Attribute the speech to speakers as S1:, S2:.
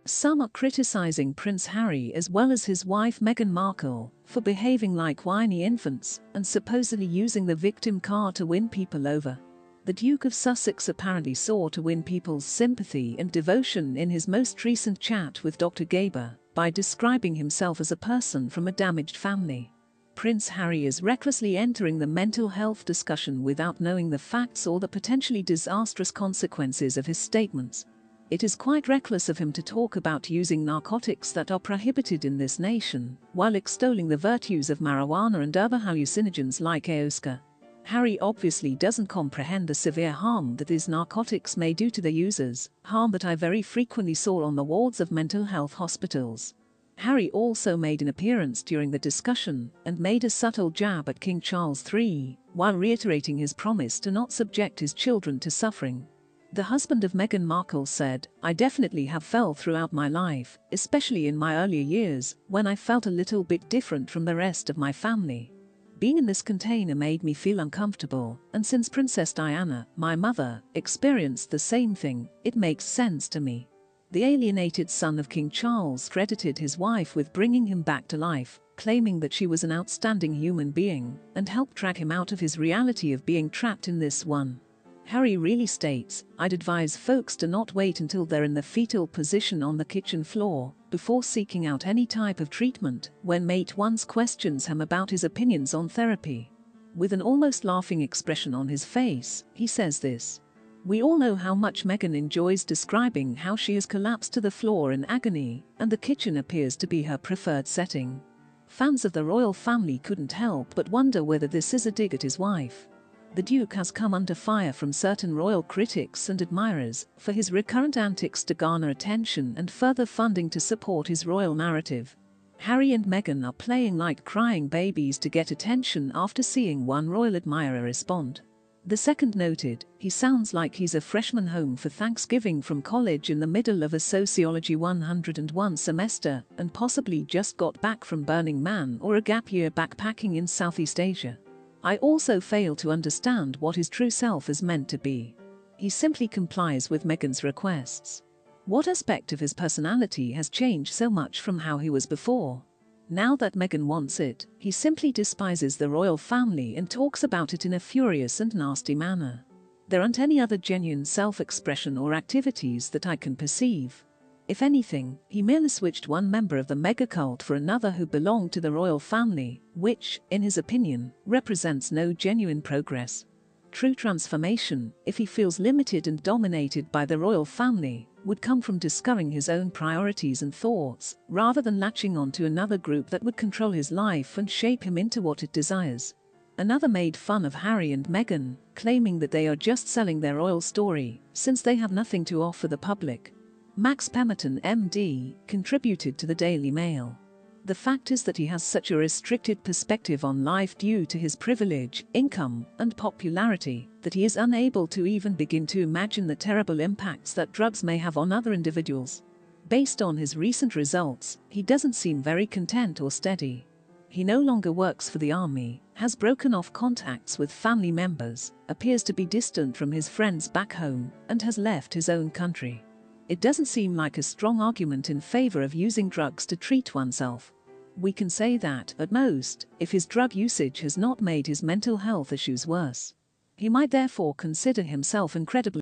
S1: Some are criticizing Prince Harry as well as his wife Meghan Markle for behaving like whiny infants and supposedly using the victim card to win people over. The Duke of Sussex apparently sought to win people's sympathy and devotion in his most recent chat with Dr. Gabor by describing himself as a person from a damaged family. Prince Harry is recklessly entering the mental health discussion without knowing the facts or the potentially disastrous consequences of his statements. It is quite reckless of him to talk about using narcotics that are prohibited in this nation, while extolling the virtues of marijuana and other hallucinogens like ayoasca. Harry obviously doesn't comprehend the severe harm that these narcotics may do to their users, harm that I very frequently saw on the wards of mental health hospitals. Harry also made an appearance during the discussion and made a subtle jab at King Charles III, while reiterating his promise to not subject his children to suffering. The husband of Meghan Markle said, "I definitely have felt throughout my life, especially in my earlier years, when I felt a little bit different from the rest of my family. Being in this container made me feel uncomfortable, and since Princess Diana, my mother, experienced the same thing, it makes sense to me." The alienated son of King Charles credited his wife with bringing him back to life, claiming that she was an outstanding human being and helped drag him out of his reality of being trapped in this one. Harry really states, "I'd advise folks to not wait until they're in the fetal position on the kitchen floor before seeking out any type of treatment when mate once questions him about his opinions on therapy." With an almost laughing expression on his face, he says this. "We all know how much Meghan enjoys describing how she has collapsed to the floor in agony, and the kitchen appears to be her preferred setting. Fans of the royal family couldn't help but wonder whether this is a dig at his wife." The Duke has come under fire from certain royal critics and admirers for his recurrent antics to garner attention and further funding to support his royal narrative. Harry and Meghan are playing like crying babies to get attention after seeing one royal admirer respond. The second noted, "He sounds like he's a freshman home for Thanksgiving from college in the middle of a Sociology 101 semester and possibly just got back from Burning Man or a gap year backpacking in Southeast Asia. I also fail to understand what his true self is meant to be. He simply complies with Meghan's requests. What aspect of his personality has changed so much from how he was before? Now that Meghan wants it, he simply despises the royal family and talks about it in a furious and nasty manner. There aren't any other genuine self-expression or activities that I can perceive. If anything, he merely switched one member of the mega cult for another who belonged to the royal family, which, in his opinion, represents no genuine progress. True transformation, if he feels limited and dominated by the royal family, would come from discovering his own priorities and thoughts, rather than latching on to another group that would control his life and shape him into what it desires." Another made fun of Harry and Meghan, claiming that they are just selling their royal story, since they have nothing to offer the public. Max Pemberton, MD, contributed to the Daily Mail. "The fact is that he has such a restricted perspective on life due to his privilege, income, and popularity, that he is unable to even begin to imagine the terrible impacts that drugs may have on other individuals. Based on his recent results, he doesn't seem very content or steady. He no longer works for the army, has broken off contacts with family members, appears to be distant from his friends back home, and has left his own country. It doesn't seem like a strong argument in favor of using drugs to treat oneself. We can say that, at most, if his drug usage has not made his mental health issues worse. He might therefore consider himself incredibly